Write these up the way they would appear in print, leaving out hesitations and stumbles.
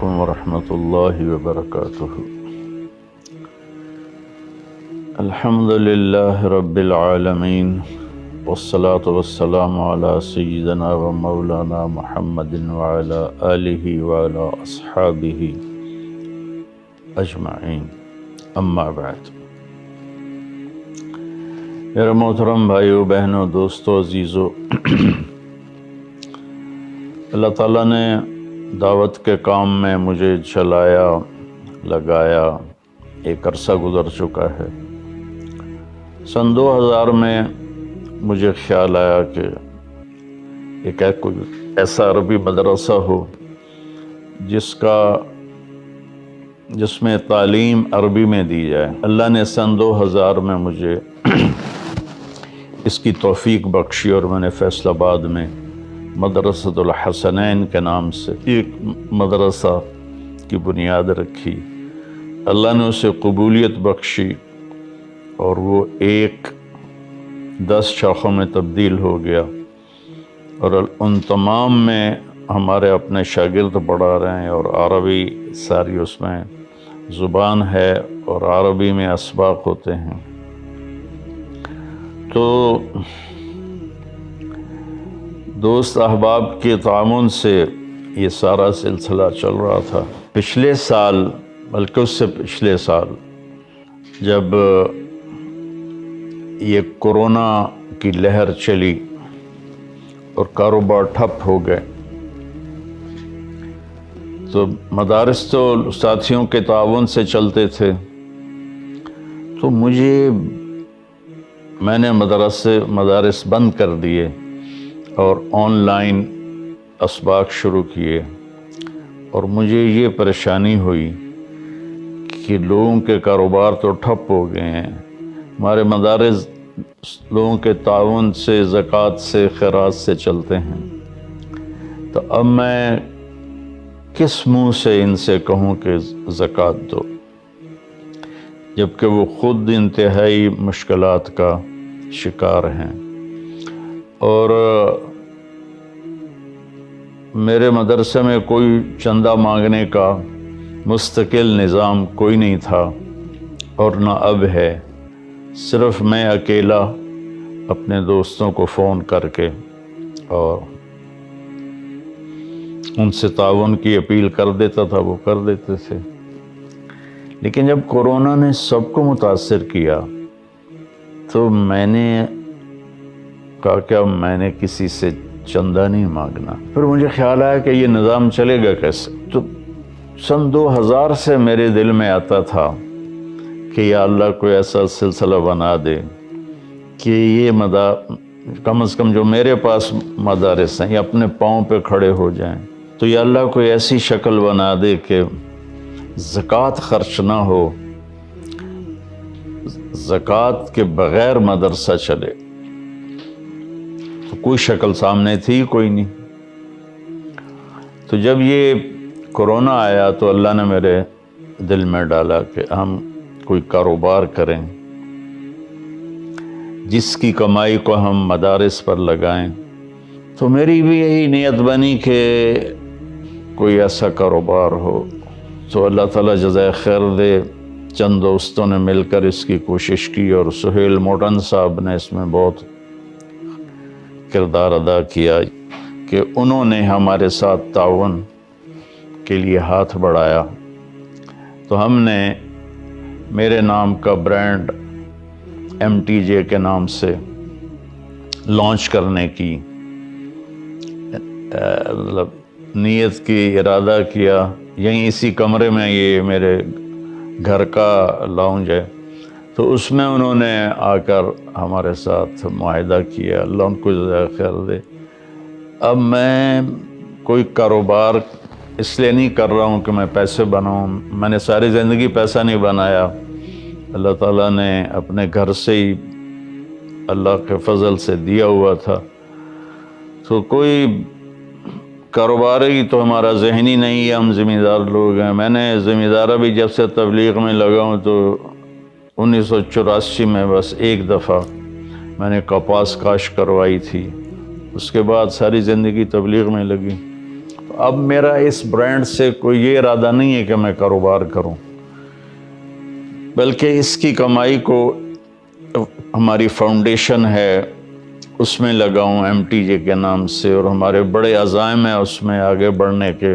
علیکم ورحمۃ اللہ وبرکاتہ۔ الحمد للہ رب العالمین والصلاة والسلام علی سیدنا و مولانا محمد وعلی آلہ وعلی اصحابہ اجمعین، اما بعد۔ میرے محترم بھائیو، بہنوں، دوستو، عزیزو، اللہ تعالیٰ نے دعوت کے کام میں مجھے چلایا، لگایا، ایک عرصہ گزر چکا ہے۔ سن 2000 میں مجھے خیال آیا کہ ایک کوئی ایسا عربی مدرسہ ہو جس میں تعلیم عربی میں دی جائے۔ اللہ نے سن 2000 میں مجھے اس کی توفیق بخشی اور میں نے فیصل آباد میں مدرسۃ الحسنین کے نام سے ایک مدرسہ کی بنیاد رکھی۔ اللہ نے اسے قبولیت بخشی اور وہ 10 شاخوں میں تبدیل ہو گیا، اور ان تمام میں ہمارے اپنے شاگرد پڑھا رہے ہیں، اور عربی ساری اس میں زبان ہے، اور عربی میں اسباق ہوتے ہیں۔ تو دوست احباب کے تعاون سے یہ سارا سلسلہ چل رہا تھا۔ پچھلے سال، بلکہ اس سے پچھلے سال، جب یہ کورونا کی لہر چلی اور کاروبار ٹھپ ہو گئے، تو مدارس تو ساتھیوں کے تعاون سے چلتے تھے، تو میں نے مدارس بند کر دیے اور آن لائن اسباق شروع کیے، اور مجھے یہ پریشانی ہوئی کہ لوگوں کے کاروبار تو ٹھپ ہو گئے ہیں، ہمارے مدارس لوگوں کے تعاون سے، زکوٰۃ سے، خیرات سے چلتے ہیں، تو اب میں کس منہ سے ان سے کہوں کہ زکوٰۃ دو، جبکہ وہ خود انتہائی مشکلات کا شکار ہیں۔ اور میرے مدرسے میں کوئی چندہ مانگنے کا مستقل نظام کوئی نہیں تھا، اور نہ اب ہے۔ صرف میں اکیلا اپنے دوستوں کو فون کر کے اور ان سے تعاون کی اپیل کر دیتا تھا، وہ کر دیتے تھے۔ لیکن جب کورونا نے سب کو متاثر کیا تو میں نے کہا کہ اب میں نے کسی سے چندہ نہیں مانگنا۔ پھر مجھے خیال آیا کہ یہ نظام چلے گا کیسے؟ تو سن 2000 سے میرے دل میں آتا تھا کہ یا اللہ کوئی ایسا سلسلہ بنا دے کہ یہ کم از کم جو میرے پاس مدارس ہیں یہ اپنے پاؤں پہ کھڑے ہو جائیں، تو یا اللہ کوئی ایسی شکل بنا دے کہ زکوٰۃ خرچ نہ ہو، زکوٰۃ کے بغیر مدرسہ چلے۔ تو کوئی شکل سامنے تھی کوئی نہیں۔ تو جب یہ کورونا آیا تو اللہ نے میرے دل میں ڈالا کہ ہم کوئی کاروبار کریں جس کی کمائی کو ہم مدارس پر لگائیں۔ تو میری بھی یہی نیت بنی کہ کوئی ایسا کاروبار ہو۔ تو اللہ تعالیٰ جزائے خیر دے، چند دوستوں نے مل کر اس کی کوشش کی، اور سہیل موٹن صاحب نے اس میں بہت کردار ادا کیا کہ انہوں نے ہمارے ساتھ تعاون کے لیے ہاتھ بڑھایا۔ تو ہم نے میرے نام کا برانڈ MTJ کے نام سے لانچ کرنے کی نیت کی، ارادہ کیا۔ یہیں اسی کمرے میں، یہ میرے گھر کا لاؤنج ہے، تو اس میں انہوں نے آ کر ہمارے ساتھ معاہدہ کیا۔ اللہ ان کو جزائے خیر دے۔ اب میں کوئی کاروبار اس لیے نہیں کر رہا ہوں کہ میں پیسے بناؤں، میں نے ساری زندگی پیسہ نہیں بنایا، اللہ تعالیٰ نے اپنے گھر سے ہی اللہ کے فضل سے دیا ہوا تھا۔ تو کوئی کاروبار ہی تو ہمارا ذہنی نہیں ہے، ہم ذمہ دار لوگ ہیں۔ میں نے ذمہ دارہ بھی جب سے تبلیغ میں لگا ہوں تو 1984 میں بس ایک دفعہ میں نے کپاس کاشت کروائی تھی، اس کے بعد ساری زندگی تبلیغ میں لگی۔ اب میرا اس برانڈ سے کوئی یہ ارادہ نہیں ہے کہ میں کاروبار کروں، بلکہ اس کی کمائی کو ہماری فاؤنڈیشن ہے اس میں لگاؤں MTJ کے نام سے، اور ہمارے بڑے عزائم ہیں اس میں آگے بڑھنے کے۔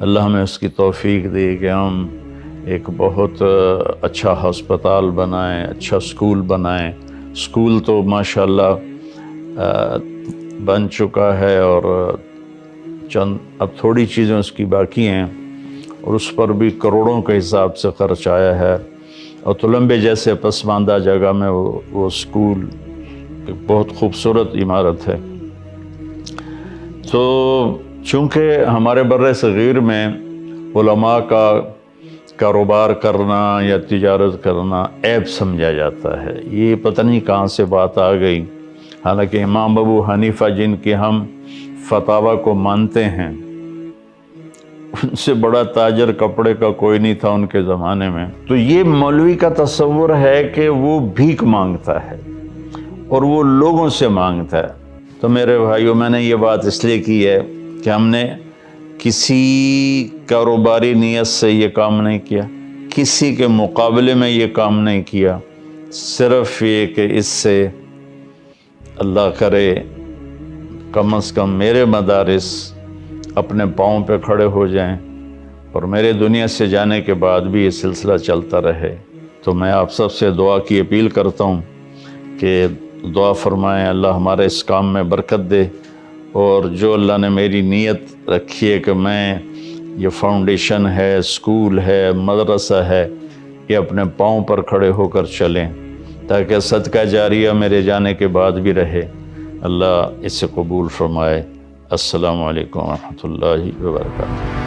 اللہ ہمیں اس کی توفیق دے کہ ہم ایک بہت اچھا ہسپتال بنائیں، اچھا اسکول بنائیں۔ اسکول تو ماشاءاللہ بن چکا ہے، اور چند اب تھوڑی چیزیں اس کی باقی ہیں، اور اس پر بھی کروڑوں کے حساب سے خرچ آیا ہے۔ اور تلمبے جیسے پسماندہ جگہ میں وہ اسکول ایک بہت خوبصورت عمارت ہے۔ تو چونکہ ہمارے بر صغیر میں علماء کا کاروبار کرنا یا تجارت کرنا عیب سمجھا جاتا ہے، یہ پتہ نہیں کہاں سے بات آ گئی، حالانکہ امام ابو حنیفہ جن کے ہم فتاویٰ کو مانتے ہیں، ان سے بڑا تاجر کپڑے کا کوئی نہیں تھا ان کے زمانے میں۔ تو یہ مولوی کا تصور ہے کہ وہ بھیک مانگتا ہے اور وہ لوگوں سے مانگتا ہے۔ تو میرے بھائیوں، میں نے یہ بات اس لیے کی ہے کہ ہم نے کسی کاروباری نیت سے یہ کام نہیں کیا، کسی کے مقابلے میں یہ کام نہیں کیا، صرف یہ کہ اس سے اللہ کرے کم از کم میرے مدارس اپنے پاؤں پہ کھڑے ہو جائیں، اور میرے دنیا سے جانے کے بعد بھی یہ سلسلہ چلتا رہے۔ تو میں آپ سب سے دعا کی اپیل کرتا ہوں کہ دعا فرمائیں اللہ ہمارے اس کام میں برکت دے، اور جو اللہ نے میری نیت رکھی ہے کہ میں یہ فاؤنڈیشن ہے، اسکول ہے، مدرسہ ہے، یہ اپنے پاؤں پر کھڑے ہو کر چلیں، تاکہ صدقہ جاریہ میرے جانے کے بعد بھی رہے۔ اللہ اسے قبول فرمائے۔ السلام علیکم ورحمۃ اللہ وبرکاتہ۔